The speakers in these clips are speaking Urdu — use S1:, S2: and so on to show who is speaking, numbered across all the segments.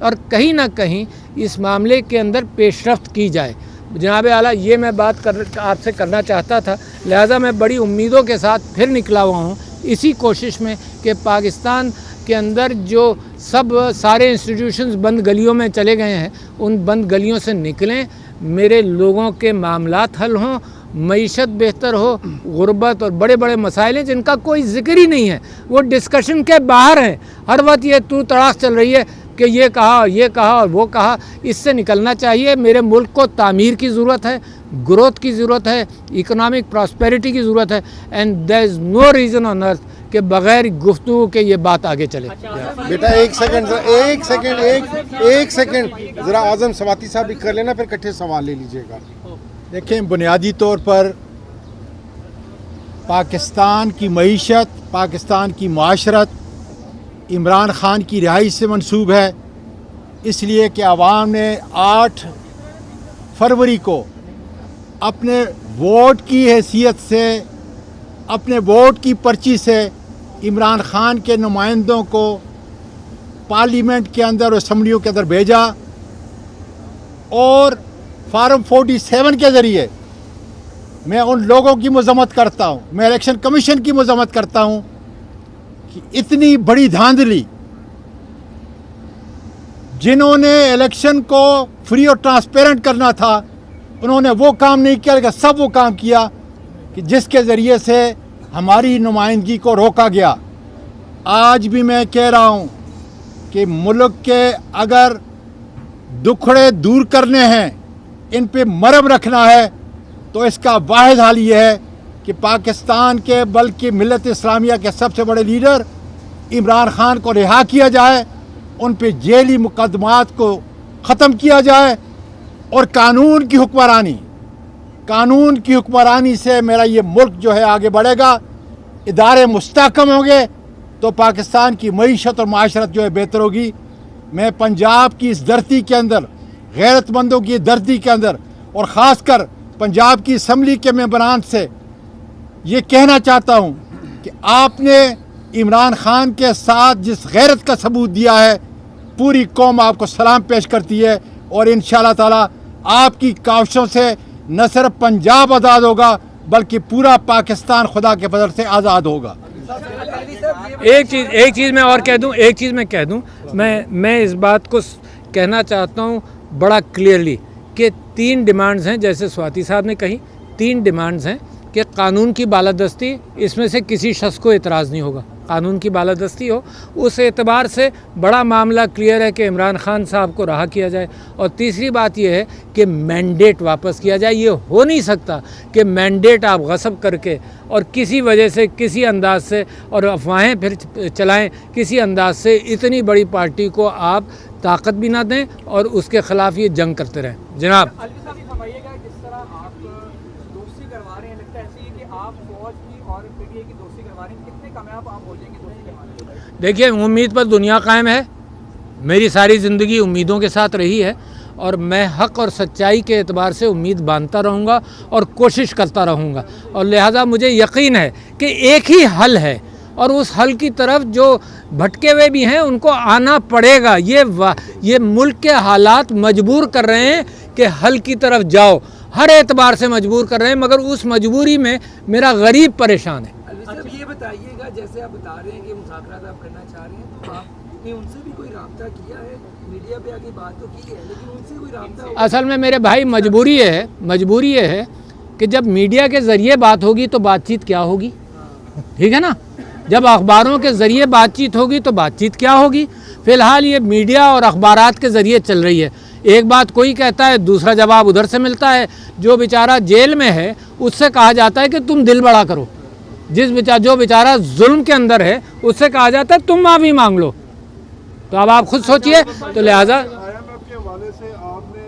S1: اور کہیں نہ کہیں اس معاملے کے اندر پیش رفت کی جائے۔ جناب اعلیٰ، یہ میں بات آپ سے کرنا چاہتا تھا، لہٰذا میں بڑی امیدوں کے ساتھ پھر نکلا ہوا ہوں اسی کوشش میں کہ پاکستان کے اندر جو سارے انسٹیٹیوشنز بند گلیوں میں چلے گئے ہیں، ان بند گلیوں سے نکلیں، میرے لوگوں کے معاملات حل ہوں، معیشت بہتر ہو، غربت اور بڑے بڑے مسائل ہیں جن کا کوئی ذکر ہی نہیں ہے، وہ ڈسکشن کے باہر ہیں۔ ہر وقت یہ تو تڑاک چل رہی ہے کہ یہ کہا اور وہ کہا، اس سے نکلنا چاہیے۔ میرے ملک کو تعمیر کی ضرورت ہے، گروتھ کی ضرورت ہے، اکنامک پراسپیرٹی کی ضرورت ہے، and there is no reason آن ارتھ کہ بغیر گفتگو کے یہ بات آگے چلے۔
S2: بیٹا ایک سیکنڈ ذرا اعظم سواتی صاحب بھی کر لینا، پھر کٹھے سوال لے لیجئے گا۔
S3: دیکھیں، بنیادی طور پر پاکستان کی معیشت، پاکستان کی معاشرت عمران خان کی رہائی سے منسوب ہے، اس لیے کہ عوام نے 8 فروری کو اپنے ووٹ کی حیثیت سے، اپنے ووٹ کی پرچی سے عمران خان کے نمائندوں کو پارلیمنٹ کے اندر اور اسمبلیوں کے اندر بھیجا، اور فارم 47 کے ذریعے میں ان لوگوں کی مذمت کرتا ہوں، میں الیکشن کمیشن کی مذمت کرتا ہوں کہ اتنی بڑی دھاندلی، جنہوں نے الیکشن کو فری اور ٹرانسپیرنٹ کرنا تھا، انہوں نے وہ کام نہیں کیا، لیکن سب وہ کام کیا کہ جس کے ذریعے سے ہماری نمائندگی کو روکا گیا۔ آج بھی میں کہہ رہا ہوں کہ ملک کے اگر دکھڑے دور کرنے ہیں، ان پہ مرہم رکھنا ہے، تو اس کا واحد حل یہ ہے کہ پاکستان کے بلکہ ملت اسلامیہ کے سب سے بڑے لیڈر عمران خان کو رہا کیا جائے، ان پہ جیلی مقدمات کو ختم کیا جائے، اور قانون کی حکمرانی سے میرا یہ ملک جو ہے آگے بڑھے گا، ادارے مستحکم ہوں گے تو پاکستان کی معیشت اور معاشرت جو ہے بہتر ہوگی۔ میں پنجاب کی اس دھرتی کے اندر، غیرت مندوں کی دھرتی کے اندر، اور خاص کر پنجاب کی اسمبلی کے ممبران سے یہ کہنا چاہتا ہوں کہ آپ نے عمران خان کے ساتھ جس غیرت کا ثبوت دیا ہے، پوری قوم آپ کو سلام پیش کرتی ہے، اور انشاءاللہ تعالی آپ کی کاوشوں سے نہ صرف پنجاب آزاد ہوگا بلکہ پورا پاکستان خدا کے فضل سے آزاد ہوگا۔
S1: ایک چیز میں اور کہہ دوں، میں اس بات کو کہنا چاہتا ہوں بڑا کلیئرلی کہ 3 ڈیمانڈز ہیں، جیسے سواتی صاحب نے کہی، 3 ڈیمانڈز ہیں کہ قانون کی بالادستی، اس میں سے کسی شخص کو اعتراض نہیں ہوگا، قانون کی بالادستی ہو، اس اعتبار سے بڑا معاملہ کلیئر ہے کہ عمران خان صاحب کو رہا کیا جائے۔ اور تیسری بات یہ ہے کہ مینڈیٹ واپس کیا جائے۔ یہ ہو نہیں سکتا کہ مینڈیٹ آپ غصب کر کے اور کسی وجہ سے، کسی انداز سے، اور افواہیں پھر چلائیں کسی انداز سے، اتنی بڑی پارٹی کو آپ طاقت بھی نہ دیں اور اس کے خلاف یہ جنگ کرتے رہیں۔ جناب دیکھیے، امید پر دنیا قائم ہے، میری ساری زندگی امیدوں کے ساتھ رہی ہے، اور میں حق اور سچائی کے اعتبار سے امید باندھتا رہوں گا اور کوشش کرتا رہوں گا، اور لہٰذا مجھے یقین ہے کہ ایک ہی حل ہے، اور اس حل کی طرف جو بھٹکے ہوئے بھی ہیں ان کو آنا پڑے گا۔ یہ ملک کے حالات مجبور کر رہے ہیں کہ حل کی طرف جاؤ، ہر اعتبار سے مجبور کر رہے ہیں، مگر اس مجبوری میں میرا غریب پریشان ہے۔
S4: یہ بتائیے گا، جیسے آپ بتا رہے ہیں کہ مذاکرات آپ کرنا چاہ رہے ہیں، تو آپ نے ان سے بھی کوئی رابطہ کیا ہے؟ میڈیا پہ آگے بات تو کی ہے، لیکن ان سے کوئی رابطہ؟
S1: اصل میں میرے بھائی مجبوری یہ ہے کہ جب میڈیا کے ذریعے بات ہوگی تو بات چیت کیا ہوگی، ٹھیک ہے نا؟ جب اخباروں کے ذریعے بات چیت ہوگی تو بات چیت کیا ہوگی؟ فی الحال یہ میڈیا اور اخبارات کے ذریعے چل رہی ہے۔ ایک بات کوئی کہتا ہے، دوسرا جواب ادھر سے ملتا ہے۔ جو بیچارہ جیل میں ہے اس سے کہا جاتا ہے کہ تم دل بڑا کرو، جو بیچارہ ظلم کے اندر ہے اس سے کہا جاتا ہے تم معافی مانگ لو۔ تو اب آپ خود سوچئے۔ تو لہٰذا
S5: IMF کے حوالے سے آپ نے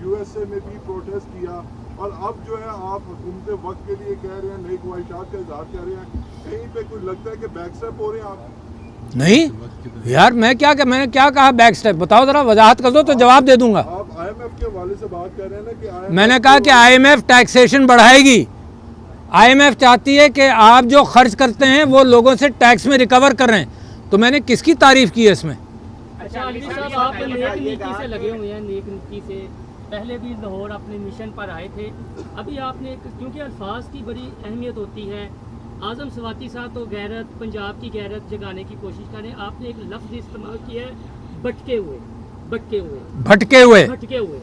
S5: USA میں بھی پروٹیسٹ کیا، اور اب جو ہے آپ حکومت وقت کے لیے کہہ رہے ہیں، نئی خواہشات کا اظہار کر رہے ہیں، کہیں پہ کچھ لگتا ہے کہ بیک سٹیپ ہو رہے ہیں آپ؟
S1: نہیں یار، میں نے کیا کہا بیک سٹیپ؟ بتاؤ ذرا، وضاحت کر دو تو جواب دے دوں گا۔
S5: آپ IMF کے حوالے سے بات کر رہے ہیں نا کہ
S1: میں نے کہا کہ IMF ٹیکسیشن بڑھائے گی۔ IMF چاہتی ہے کہ آپ جو خرچ کرتے ہیں وہ لوگوں سے ٹیکس میں ریکور کر رہے ہیں، تو میں نے کس کی تعریف کی ہے اس میں؟
S6: عالمی صاحب آپ نیک نیتی سے لگے ہوئے ہیں, نیک نیتی سے پہلے بھی لاہور اپنے مشن پر آئے تھے. ابھی آپ نے کیونکہ الفاظ کی بڑی اہمیت ہوتی ہے, اعظم سواتی صاحب تو غیرت, پنجاب کی غیرت جگانے کی کوشش کریں, آپ نے ایک لفظ استعمال کیا ہے بھٹکے ہوئے.
S1: بھٹکے ہوئے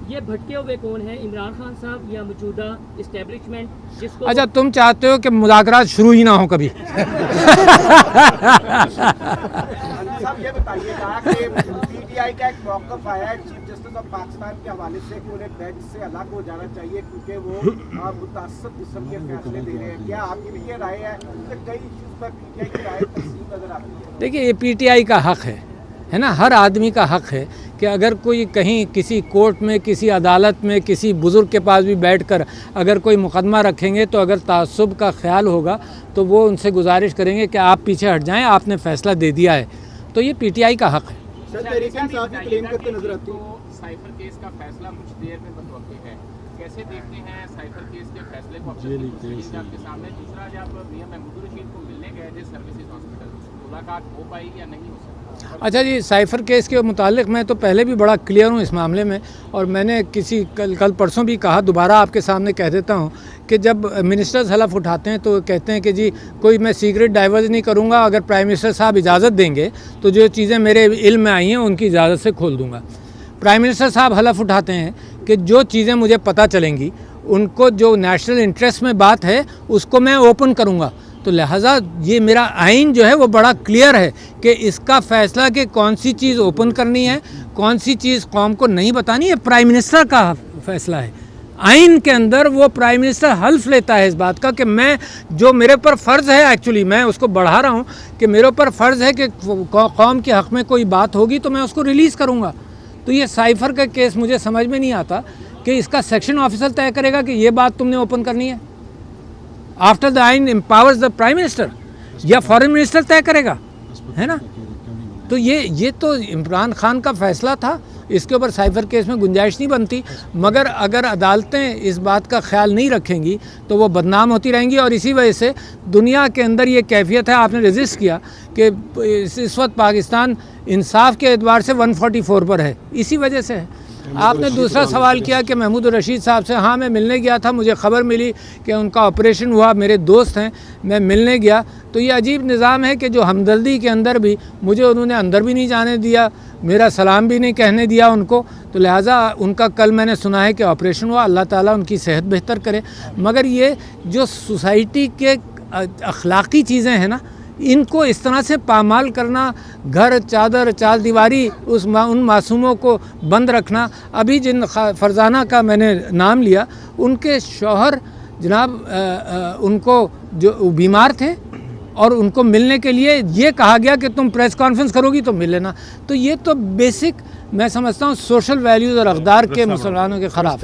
S6: یہ بھٹکے ہوئے کون ہیں, عمران خان صاحب یا موجودہ اسٹیبلشمنٹ جس کو؟
S1: اچھا تم چاہتے ہو کہ مذاکرات شروع ہی نہ ہو کبھی.
S7: صاحب یہ بتائیے گا کہ پی ٹی آئی کا ایک موقف آیا ہے چیف جسٹس آف پاکستان کے حوالے سے کہ انہیں بینچ سے الگ ہو جانا چاہیے کیونکہ وہ متعصب قسم کے فیصلے دے رہے ہیں. کیا آپ کی بھی یہ رائے ہے کہ کئی issues per P T I کی رائے تقسیم نظر آتی ہے؟
S1: دیکھیے یہ پی ٹی آئی کا حق ہے نا, ہر آدمی کا حق ہے کہ اگر کوئی کہیں کسی کورٹ میں, کسی عدالت میں, کسی بزرگ کے پاس بھی بیٹھ کر اگر کوئی مقدمہ رکھیں گے تو اگر تعصب کا خیال ہوگا تو وہ ان سے گزارش کریں گے کہ آپ پیچھے ہٹ جائیں, آپ نے فیصلہ دے دیا ہے. تو یہ پی ٹی آئی کا حق ہے.
S8: سائفر کیس کا فیصلہ کچھ دیر میں متوقع ہے, کیسے دیکھتے ہیں سائفر کیس کے فیصلے کو؟ آپ کے سامنے دوسرا, جب میاں محمود الرشید کو ملنے گئے تھے سروسز ہاسپٹل, ملاقات ہو پائی یا نہیں ہو سکتی؟
S1: اچھا جی, سائفر کیس کے متعلق میں تو پہلے بھی بڑا کلیئر ہوں اس معاملے میں, اور میں نے کل پرسوں بھی کہا, دوبارہ آپ کے سامنے کہہ دیتا ہوں کہ جب منسٹرز حلف اٹھاتے ہیں تو کہتے ہیں کہ جی کوئی میں سیکرٹ ڈائیورس نہیں کروں گا, اگر پرائم منسٹر صاحب اجازت دیں گے تو جو چیزیں میرے علم میں آئی ہیں ان کی اجازت سے کھول دوں گا. پرائم منسٹر صاحب حلف اٹھاتے ہیں کہ جو چیزیں مجھے پتہ چلیں گی ان کو, جو نیشنل انٹرسٹ میں بات ہے اس کو میں اوپن کروں گا. تو لہٰذا یہ میرا آئین جو ہے وہ بڑا کلیئر ہے کہ اس کا فیصلہ کہ کون سی چیز اوپن کرنی ہے, کون سی چیز قوم کو نہیں بتانی ہے, پرائم منسٹر کا فیصلہ ہے. آئین کے اندر وہ پرائم منسٹر حلف لیتا ہے اس بات کا کہ میں, جو میرے اوپر فرض ہے, ایکچولی میں اس کو بڑھا رہا ہوں کہ میرے اوپر فرض ہے کہ قوم کے حق میں کوئی بات ہوگی تو میں اس کو ریلیز کروں گا. تو یہ سائفر کا کیس مجھے سمجھ میں نہیں آتا کہ اس کا سیکشن آفیسر طے کرے گا کہ یہ بات تم نے اوپن کرنی ہے. آفٹر دا آئین امپاورز دا پرائم منسٹر, یا فارن منسٹر طے کرے گا, ہے نا. تو یہ تو عمران خان کا فیصلہ تھا, اس کے اوپر سائفر کیس میں گنجائش نہیں بنتی. مگر اگر عدالتیں اس بات کا خیال نہیں رکھیں گی تو وہ بدنام ہوتی رہیں گی, اور اسی وجہ سے دنیا کے اندر یہ کیفیت ہے. آپ نے رجسٹ کیا کہ اس وقت پاکستان انصاف کے اعتبار سے 144 پر ہے, اسی وجہ سے ہے. آپ نے دوسرا سوال کیا کہ محمود الرشید صاحب سے, ہاں میں ملنے گیا تھا, مجھے خبر ملی کہ ان کا آپریشن ہوا, میرے دوست ہیں, میں ملنے گیا. تو یہ عجیب نظام ہے کہ جو ہمدردی کے اندر بھی مجھے انہوں نے اندر بھی نہیں جانے دیا, میرا سلام بھی نہیں کہنے دیا ان کو. تو لہٰذا ان کا کل میں نے سنا ہے کہ آپریشن ہوا, اللہ تعالیٰ ان کی صحت بہتر کرے. مگر یہ جو سوسائٹی کے اخلاقی چیزیں ہیں نا, ان کو اس طرح سے پامال کرنا, گھر چادر چار دیواری ان معصوموں کو بند رکھنا. ابھی جن فرزانہ کا میں نے نام لیا, ان کے شوہر جناب ان کو جو بیمار تھے اور ان کو ملنے کے لیے یہ کہا گیا کہ تم پریس کانفرنس کرو گی تو مل لینا. تو یہ تو بیسک میں سمجھتا ہوں سوشل ویلیوز اور اقدار کے مسلمانوں کے خلاف ہے.